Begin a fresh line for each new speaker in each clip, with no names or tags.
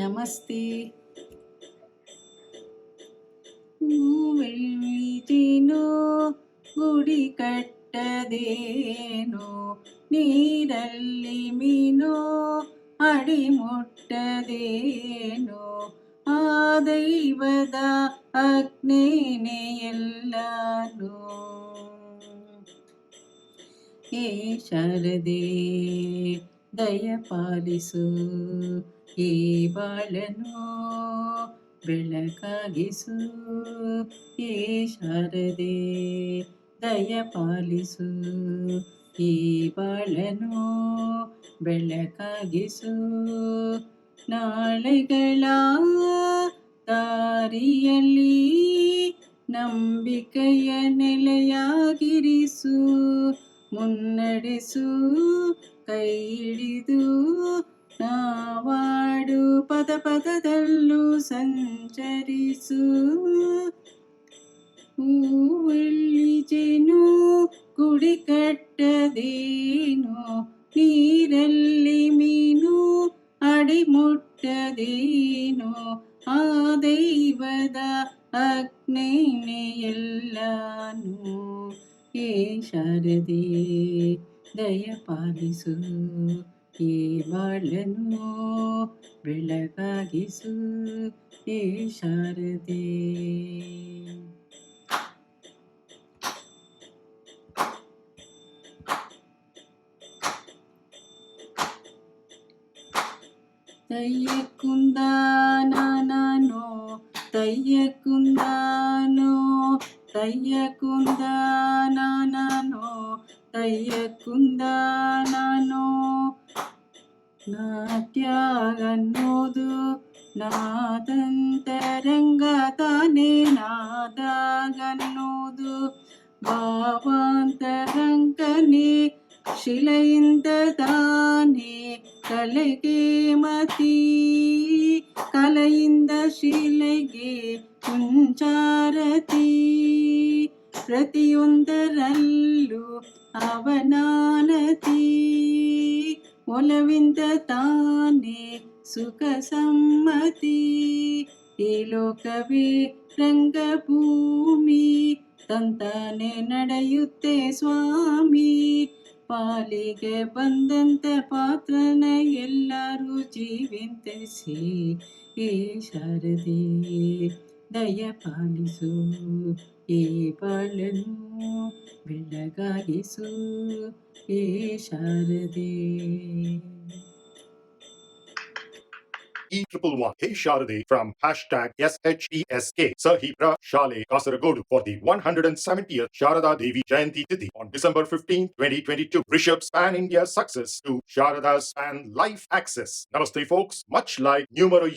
ನಮಸ್ತೆ. ಹೂವೆಳ್ಳಿತೇನೋ ಗುಡಿ ಕಟ್ಟದೇನೋ, ನೀರಲ್ಲಿ ಮೀನೋ ಅಡಿ ಮುಟ್ಟದೇನೋ, ಆ ದೈವದ ಆಜ್ಞೆನೇ ಎಲ್ಲಾನು. ಹೇ ಶಾರದೆ ದಯ ಪಾಲಿಸು, ಈ ಬಾಳನು ಬೆಳಕಾಗಿಸು. ಹೇ ಶಾರದೆ ದಯ ಪಾಲಿಸು, ಈ ಬಾಳನು ಬೆಳಕಾಗಿಸು. ನಾಳೆಗಳ ದಾರಿಯಲ್ಲಿ ನಂಬಿಕೆಯ ನೆಲೆಯಾಗಿರಿಸು, ಮುನ್ನಡೆಸು ಕೈ ಹಿಡಿದು ನಾವಾಡು ಪದ ಪದದಲ್ಲೂ ಸಂಚರಿಸು. ಹೂವೆಳ್ಳಿಜೇನು ಗುಡಿ ಕಟ್ಟದೇನೋ, ನೀರಲ್ಲಿ ಮೀನು ಅಡಿ ಮುಟ್ಟದೇನೋ, ಆ ದೈವದ ಆಜ್ಞೆನೇ ಎಲ್ಲಾನು. ಹೇ ಶಾರದೆ ದಯ ಪಾಲಿಸು, ಈ ಬಾಳನು ಬೆಳಕಾಗಿಸು. ಹೇ ಶಾರದೆ. ತಯ್ಯಕುಂದಾನೋ ತಯ್ಯಕುಂದಾನೋ ತಯ್ಯಕುಂದಾನೋ ತಯ್ಯಕುಂದಾನೋ. ನಾಟ್ಯ ಅನ್ನೋದು ನಾದಂತರಂಗ ತಾನೇ, ನಾದಾಗನ್ನೋದು ಭಾವಾಂತರಂಗನೇ, ಶಿಲೆಯಿಂದ ತಾನೇ ಕಲೆಗೆ ಮತಿ, ಕಲೆಯಿಂದ ಶಿಲೆಗೆ ಕುಂಚಾರತಿ. ಪ್ರತಿಯೊಂದರಲ್ಲೂ ಅವನಾನತಿ, ಒಲವಿಂದ ತಾನೇ ಸುಖ ಸಮ್ಮತಿ. ಈ ಲೋಕವೇ ರಂಗಭೂಮಿ, ತಂತಾನೆ ನಡೆಯುತ್ತೆ ಸ್ವಾಮಿ. ಪಾಲಿಗೆ ಬಂದಂತ ಪಾತ್ರನ ಎಲ್ಲರೂ ಜೀವಂತಿಸಿ. ಹೇ ಶಾರದೆ ದಯ ಪಾಲಿಸು, ಈ ಬಾಳನು ಬೆಳಗಾಗಿಸು. ಹೇ ಶಾರದೆ.
E111. Hey śāradē from #SaHiPraShaale Kasaragodu for the 170th Sharada Devi Jayanti Tithi on December 15, 2022. Rishabh's pan-India success to Sharada's pan-life access. Namaste folks. Much like numero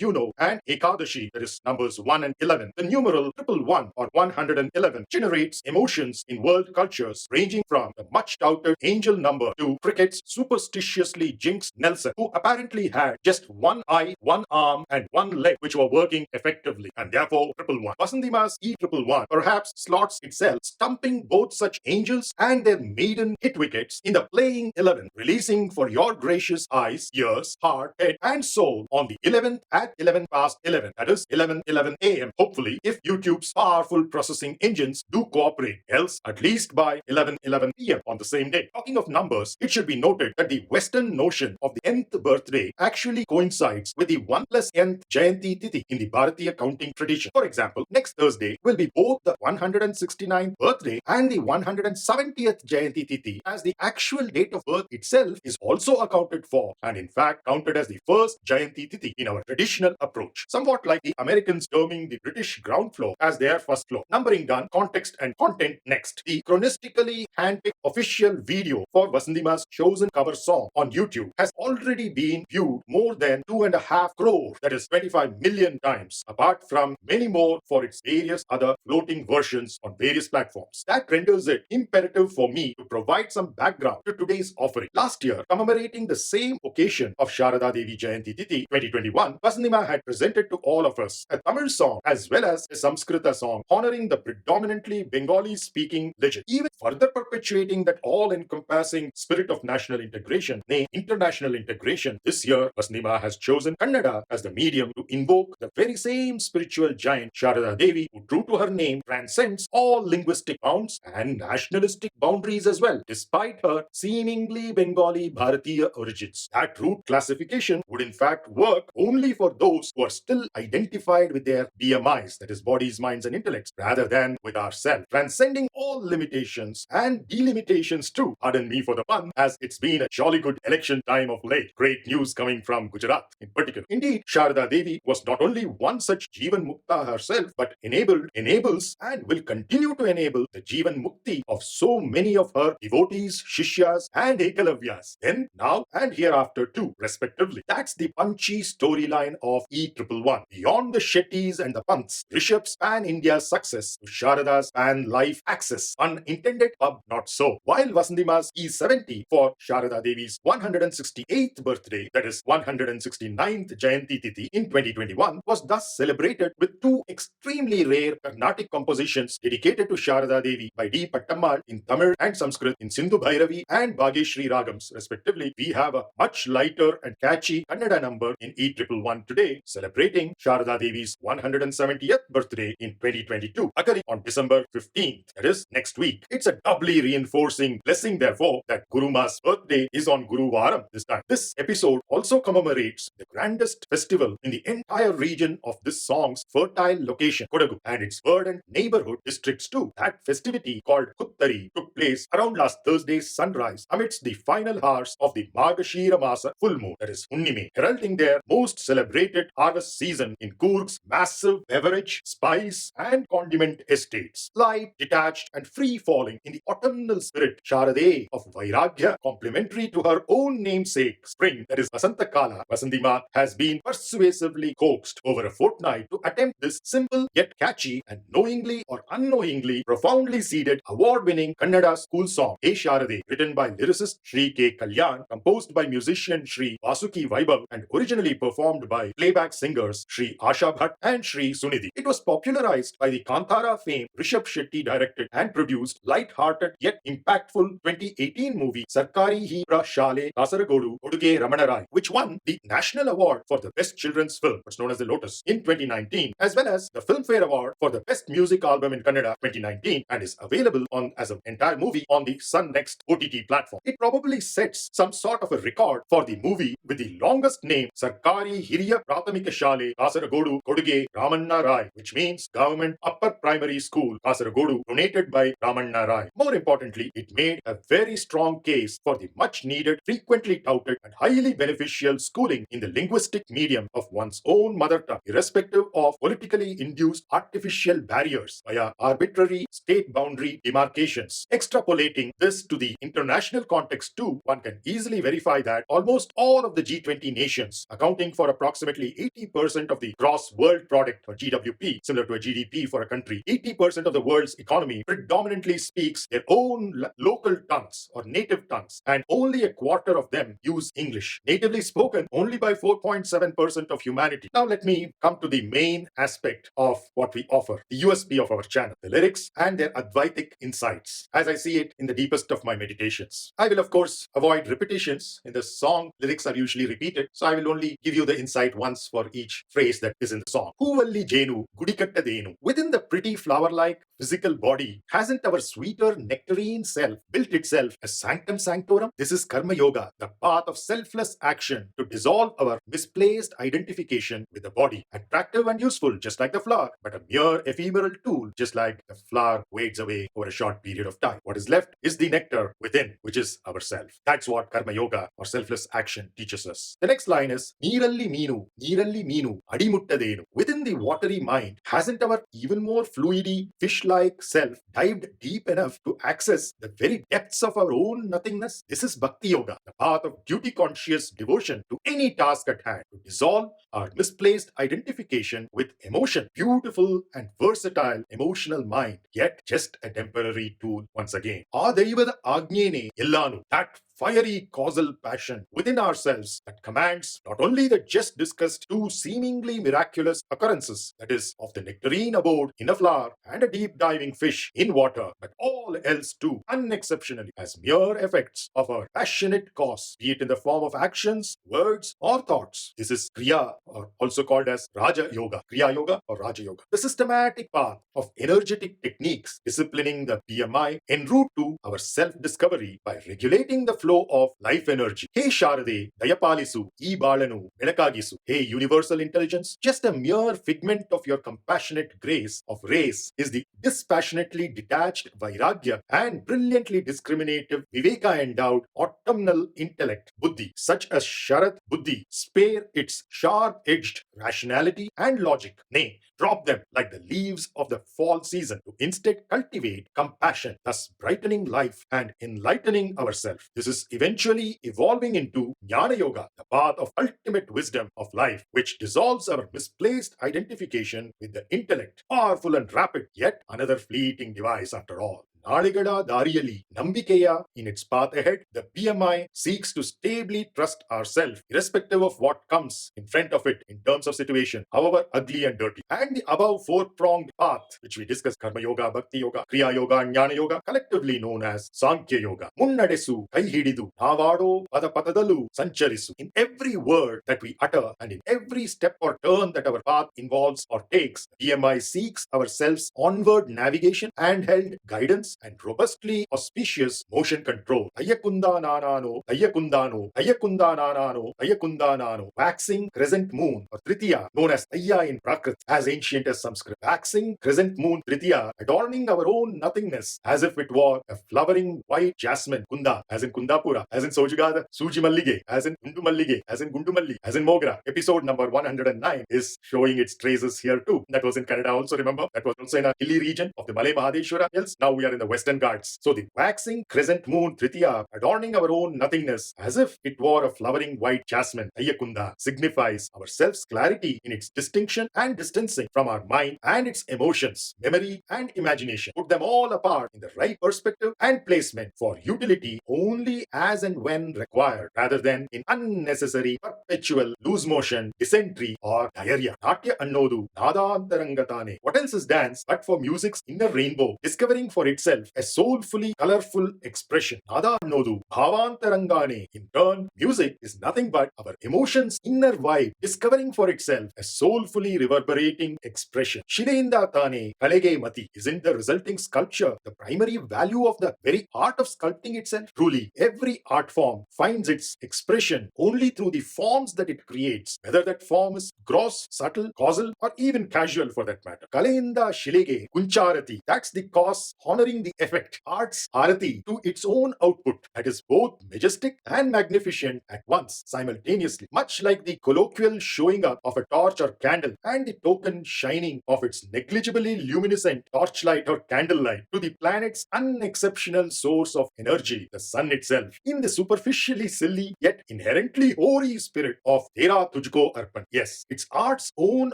and ékā-daśi, that is numbers 1 and 11, the numeral 111 or 111 generates emotions in world cultures ranging from the much-touted angel number to cricket's superstitiously-jinxed Nelson, who apparently had just one eye, one arm and one leg which were working effectively, and therefore 111. VasanthiMā's E111 perhaps slots itself, stumping both such angels and their maiden hit wickets in the playing 11, releasing for your gracious eyes, ears, heart, head and soul on the 11th at 11 past 11, that is 11:11 a.m. hopefully, if YouTube's powerful processing engines do cooperate, else at least by 11:11 p.m. on the same day. Talking of numbers, it should be noted that the Western notion of the nth birthday actually coincides with the 1 plus nth jayanti tithi in the bhāratīya counting tradition. For example, next Thursday will be both the 169th birthday and the 170th jayanti tithi, as the actual date of birth itself is also accounted for and in fact counted as the first jayanti tithi in our traditional approach. Somewhat like the Americans terming the British ground floor as their first floor. Numbering done, context and content next. The chronistically handpicked official video for VasanthiMā's chosen cover song on YouTube has already been viewed more than 2.5 crore, that is 25 million times, apart from many more for its various other floating versions on various platforms. That renders it imperative for me to provide some background to today's offering. Last year, commemorating the same occasion of Sharada Devi Jayanti Tithi 2021, VasanthiMā had presented to all of us a Tamil song as well as a Sanskrita song honoring the predominantly Bengali-speaking legend, even further perpetuating that all-encompassing spirit of national integration, nay, international integration. This year, VasanthiMā has chosen Kannada Sharada as the medium to invoke the very same spiritual giant Sharada Devi, who, true to her name, transcends all linguistic bounds and nationalistic boundaries as well, despite her seemingly Bengali Bhāratīya origins. That root classification would in fact work only for those who are still identified with their BMIs, that is, bodies, minds, and intellects, rather than with ourselves, transcending all limitations and delimitations too. Pardon me for the pun, as it's been a jolly good election time of late. Great news coming from Gujarat in particular. Indeed, Sharada Devi was not only one such Jivan Mukta herself, but enables, and will continue to enable the Jivan Mukti of so many of her devotees, Shishyas, and Ekalavya's, then, now, and hereafter too, respectively. That's the punchy storyline of E111. Beyond the Shetties and the Pants, Rishabh's pan-India success to Sharada's pan-life access. Unintended pub not so. While VasanthiMā's E70 for Sharada Devi's 168th birthday, that is 169th Jayanti tithi in 2021, was thus celebrated with two extremely rare Carnatic compositions dedicated to Sharada Devi by D. Pattammal in Tamil and Sanskrit, in Sindhu Bhairavi and Bhageshri Ragams, respectively. We have a much lighter and catchy Kannada number in E111 today, celebrating Sharada Devi's 170th birthday in 2022, occurring on December 15th, that is next week. It's a doubly reinforcing blessing, therefore, that Guruma's birthday is on Guruvaram this time. This episode also commemorates the grandest festival in the entire region of this song's fertile location, Kodagu, and its verdant neighborhood districts too. That festivity, called Kuttari, took place around last Thursday's sunrise amidst the final hours of the Margashira Masa full moon, that is Hunnime, heralding their most celebrated harvest season in Coorg's massive beverage, spice, and condiment estates. Light, detached, and free-falling in the autumnal spirit Shāradē of Vairagya, complementary to her own namesake, spring, that is Vasanthakala, VasanthiMā has been persuasively coaxed over a fortnight to attempt this simple yet catchy and knowingly or unknowingly profoundly seeded award-winning Kannada school song, Hey Śāradē, written by lyricist Shri K. Kalyan, composed by musician Shri Vasuki Vaibhav, and originally performed by playback singers Shri Asha Bhatt and Shri Sunidhi. It was popularized by the Kantara fame Rishabh Shetty directed and produced light-hearted yet impactful 2018 movie SaHiPraShaale Kasaragodu Oduge Ramanarai, which won the National Award for the Best Children's Film, what's known as the Lotus, in 2019, as well as the Filmfare Award for the Best Music Album in Kannada 2019, and is available as an entire movie on the Sun Next OTT platform. It probably sets some sort of a record for the movie with the longest name, Sarkari Hiriya Pratamika Shaale Kasaragodu Koduge Ramanna Rai, which means Government Upper Primary School Kasaragodu, donated by Ramanna Rai. More importantly, it made a very strong case for the much needed, frequently touted, and highly beneficial schooling in the linguistic medium of one's own mother tongue, irrespective of politically induced artificial barriers via arbitrary state boundary demarcations. Extrapolating this to the international context too, one can easily verify that almost all of the G20 nations, accounting for approximately 80% of the gross world product, or GWP, similar to a GDP for a country, 80% of the world's economy predominantly speaks their own local tongues or native tongues, and only a quarter of them use English, natively spoken only by 4.7% of humanity. Now let me come to the main aspect of what we offer, the USP of our channel, the lyrics and their advaitik insights, as I see it in the deepest of my meditations. I will of course avoid repetitions. In the song, lyrics are usually repeated, so I will only give you the insight once for each phrase that is in the song. Hoovalli Jenu, Gudikattadenu. Within the pretty flower-like physical body, hasn't our sweeter nectarine self built itself a sanctum sanctorum? This is Karma Yoga, the path of selfless action to dissolve our misplaced identification with the body. Attractive and useful, just like the flower, but a mere ephemeral tool, just like the flower wades away over a short period of time. What is left is the nectar within, which is ourself. That's what Karma Yoga or selfless action teaches us. The next line is Neeralli Meenu, Adimuttadenu. Within the watery mind, hasn't our even more fluidy, fish-like self dived deep enough to access the very depths of our own nothingness? This is Bhakti Yoga, the path of duty-conscious devotion to any task at hand, to dissolve our misplaced identification with emotion. Beautiful and versatile emotional mind, yet just a temporary tool once again. Adaivad Agnene Illanu, that fiery causal passion within ourselves that commands not only the just discussed two seemingly miraculous occurrences, that is, of the nectarine abode in a flower and a deep diving fish in water, but all else too, unexceptionally, as mere effects of our passionate cause, be it in the form of actions, words, or thoughts. This is Kriya, or also called as Raja Yoga, Kriya Yoga or Raja Yoga, the systematic path of energetic techniques disciplining the BMI en route to our self-discovery by regulating the flow of life energy. Hey śāradē, Dayapalisu, E Balanu, Velakagisu. Hey universal intelligence, just a mere figment of your compassionate grace of race is the dispassionately detached Vairagya and brilliantly discriminative Viveka endowed autumnal intellect, Buddhi, such as Sharad Buddhi, spare its sharp-edged rationality and logic. Nay, drop them like the leaves of the fall season to instead cultivate compassion, thus brightening life and enlightening ourselves. This is eventually evolving into Jnana Yoga, the path of ultimate wisdom of life, which dissolves our misplaced identification with the intellect, powerful and rapid, yet another fleeting device after all. Naligada Dariyali, Nambikeya, in its path ahead, the PMI seeks to stably trust ourselves, irrespective of what comes in front of it in terms of situation, however ugly and dirty. And the above four-pronged path, which we discussed, Karma Yoga, Bhakti Yoga, Kriya Yoga, and Jnana Yoga, collectively known as Sankhya Yoga. Munnadesu, Kai Hididu, Navado, Padapatadalu, Sancharisu. In every word that we utter and in every step or turn that our path involves or takes, PMI seeks ourselves onward navigation, handheld guidance, and robustly auspicious motion control. Ayakundananano, Ayakundano, Ayakundananano, Ayakundanano. Waxing crescent moon or Tritiya, known as Ayya in Prakrit, as ancient as Sanskrit. Waxing crescent moon Tritiya, adorning our own nothingness as if it were a flowering white jasmine. Kunda, as in Kundapura, as in Sojugada, Suji Mallige, as in Gundu Mallige, as in Gundumalli, as in Mogra. Episode number 109 is showing its traces here too. That was in Canada also, remember? That was also in a hilly region of the Malay Mahadeshwara hills. Now we are in the Western Ghats. So the waxing crescent moon Tritiya, adorning our own nothingness as if it were a flowering white jasmine, Ayakunda, signifies our self's clarity in its distinction and distancing from our mind and its emotions, memory and imagination. Put them all apart in the right perspective and placement for utility only as and when required, rather than in unnecessary, perpetual loose motion, dysentery or diarrhea. Natya annodu, nadantarangatane. What else is dance but for music's inner rainbow, discovering for itself a soulfully colorful expression. Nada annodu, bhavantarangane. In turn, music is nothing but our emotions' inner vibe, discovering for itself a soulfully reverberating expression. Shidenda tane, kalege mati. Isn't the resulting sculpture the primary value of the very art of sculpting itself? Truly, every art form finds its expression only through the forms that it creates, whether that form is gross, subtle, causal, or even casual for that matter. Kalenda shilege kuncharati. That's the cause honoring the effect. Art's arati to its own output, that is both majestic and magnificent at once, simultaneously, much like the colloquial showing up of a torch or candle and the token shining of its negligibly luminescent torchlight or candlelight to the planet's unexceptional source of energy, the sun itself, in the superficially silly yet inherently hoary spirit of Tera Tujko Arpan. Yes, it's art's own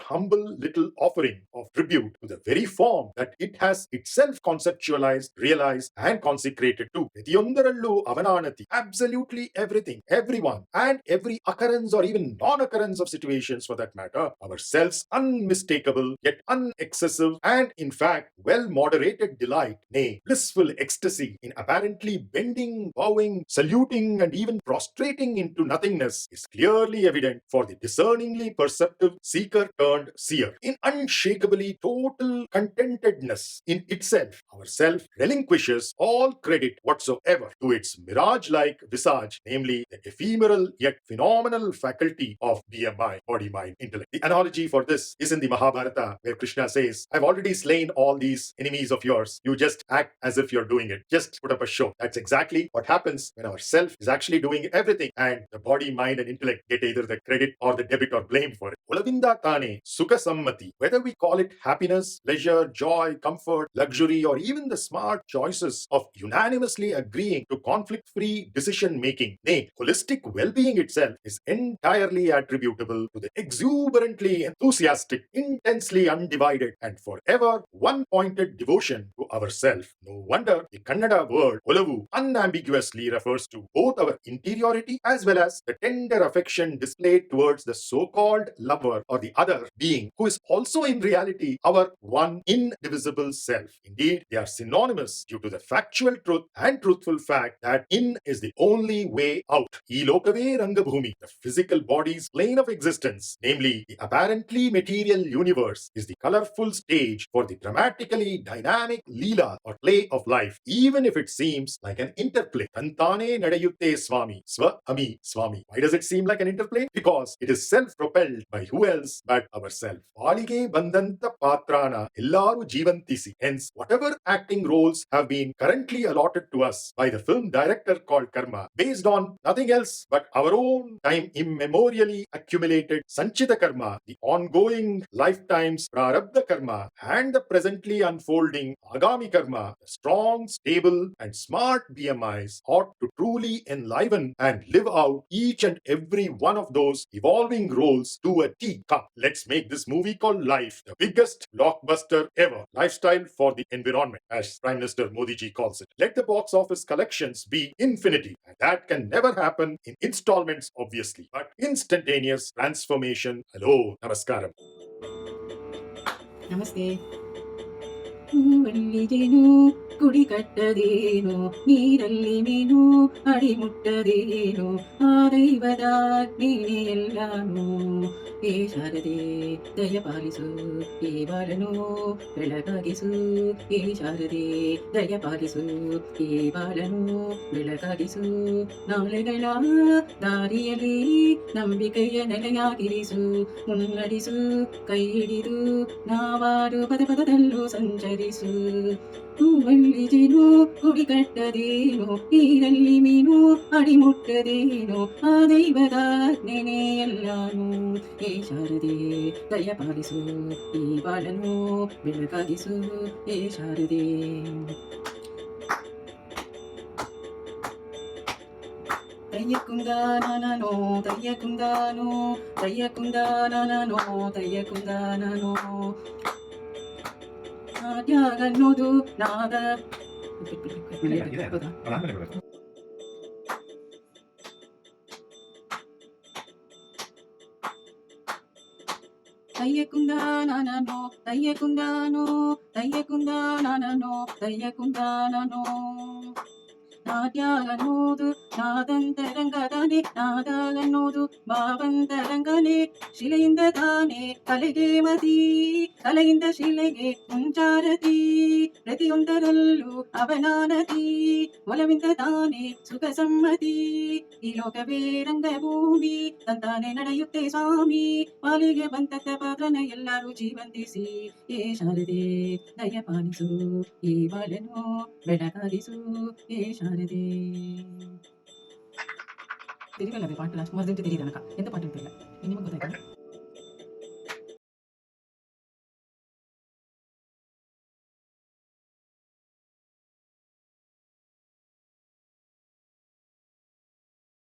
humble little offering of tribute to the very form that it has itself conceptualized, realized, and consecrated to. Prathiyondarallu avananati. Absolutely everything, everyone, and every occurrence or even non-occurrence of situations for that matter, ourselves unmistakable yet unexcessive and in fact well-moderated delight, nay, blissful ecstasy in apparently bending, bowing, saluting, and even prostrating into nothingness is clearly evident for the discerningly perceptive seeker turned seer. In unshakably total contentedness in itself, ourself relinquishes all credit whatsoever to its mirage-like visage, namely the ephemeral yet phenomenal faculty of BMI, body, mind, intellect. The analogy for this is in the Mahabharata, where Krishna says, I've already slain all these enemies of yours. You just act as if you're doing it. Just put up a show. That's exactly what happens when our self is actually doing everything, and the body, mind, and intellect get either the credit or the debit or blame for it. Olavinda tane sukha sammati. Whether we call it happiness, pleasure, joy, comfort, luxury, or even the smart choices of unanimously agreeing to conflict-free decision making, nay, holistic well-being itself is entirely attributable to the exuberantly enthusiastic, intensely undivided, and forever one-pointed devotion to ourself. No wonder the Kannada word olavu unambiguously refers to both our interiority as well as the tender affection displayed towards the so-called lover or the other being, who is also in reality our one indivisible self. Indeed, they are synonymous due to the factual truth and truthful fact that in is the only way out. E lokave rangabhumi, the physical body's plane of existence, namely the apparently material universe, is the colorful stage for the dramatically dynamic leela or play of life, even if it seems like an interplay. Tantane nadayutte swami, swa-ami swami. Why does it seem like an interplay? Because it is self-propelled by who else but ourselves. Valige bandanta patrana ellaru jivantisi. Hence, whatever acting roles have been currently allotted to us by the film director called Karma, based on nothing else but our own time immemorially accumulated sanchita karma, the ongoing lifetimes prarabdha karma, and the presently unfolding agami karma, the strong, stable, and smart BMIs ought to truly enliven and live out each and every one of those evolving roles to a T. Come, let's make this movie called Life the biggest blockbuster ever. Lifestyle for the environment, as Prime Minister Modi ji calls it. Let the box office collections be infinity, and that can never happen in installments, obviously, but instantaneous transformation. Hello, namaskaram.
ನಮಸ್ತೆ. ಹೂವಲ್ಲಿ ಜೇನು ಕುಡಿ ಕಟ್ಟದೇನು, ನೀರಲ್ಲಿ ಮೀನು ಅಡಿ ಮುಟ್ಟದೇನು, ಆ ದೈವದ ನೀನೇ ಎಲ್ಲಾನು. ಏ ಶಾರದೆ ದಯಪಾಲಿಸು ಈ ಬಾಳನು ಬೆಳಕಾಗಿಸು, ಏ ಶಾರದೆ ದಯಪಾಲಿಸು ಈ ಬಾಳನು ಬೆಳಕಾಗಿಸು. ನಾಳೆಗಳ ದಾರಿಯಲ್ಲಿ ನಂಬಿಕೆಯ ನೆಲೆಯಾಗಿರಿಸು, ಮುನ್ನಡೆಸು ಕೈ ಹಿಡಿದು ನಾವಾರು ಪದದಲ್ಲೂ ಸಂಚರಿಸು. ಹೂವಲ್ಲಿ ಜೇನು ಕುಡಿ ಕಟ್ಟದೇನು, ನೀರಲ್ಲಿ ಮೀನು ಅಡಿ ಮುಟ್ಟದೇನು, ಆ ದೈವದ ನೆನೆ ಎಲ್ಲಾನು. ಏ ಶಾರದೆ ದಯಪಾಲಿಸು ಈ ಬಾಳನು ಬೆಳಕಾಗಿಸು, ಏ ಶಾರದೆ. ತಯ್ಯಕುಂದಾನೋ ತಯ್ಯಕುಂದಾನೋ ತಯ್ಯಕುಂದಾನೋ ತಯ್ಯಕುಂದಾನೋ. ನಾಟ್ಯಾಗನ್ನೋದು ನಾದ ತಯ್ಯಕುಂದಾನೋ ತಯ್ಯಕುಂದಾನೋ ತಯ್ಯಕುಂದಾನೋ ತಯ್ಯಕುಂದಾನೋ. ನಾಟ್ಯಾಗನ್ನೋದು ನಾದಂತರಂಗದಾನೆ, ನಾದಾಗನ್ನೋದು ಭಾವಂತರಂಗನೆ. ಶಿಲೆಯಿಂದ ತಾನೆ ಕಲೆಗೆ ಮತಿ, ಕಲೆಯಿಂದ ಶಿಲೆಗೆ ಮುಂಚಾರತಿ. ಪ್ರತಿಯೊಂದರಲ್ಲೂ ಅವನಾನತಿ, ಒಲವಿಂದ ತಾನೆ ಸುಖ ಸಮ್ಮತಿ. ಈ ಲೋಕವೇ ರಂಗಭೂಮಿ, ತಂತಾನೆ ನಡೆಯುತ್ತೆ ಸ್ವಾಮಿ. ಪಾಲಿಗೆ ಬಂತ ಪಾತ್ರನ ಎಲ್ಲರೂ ಜೀವಂತಿಸಿ. ಏ ಶಾರದೆ ದಯಪಾಲಿಸು ಈ ಬಾಳನು ಬೆಳಕಾಗಿಸು, ಏ ಶಾರದೆ. தெரியல அது பாட்டு லாஸ்ட் மாதிரி தெரியுது எனக்கு எந்த பாட்டுன்னு தெரியல. இனிமே ಗೊತ್ತಾಯ್ತು.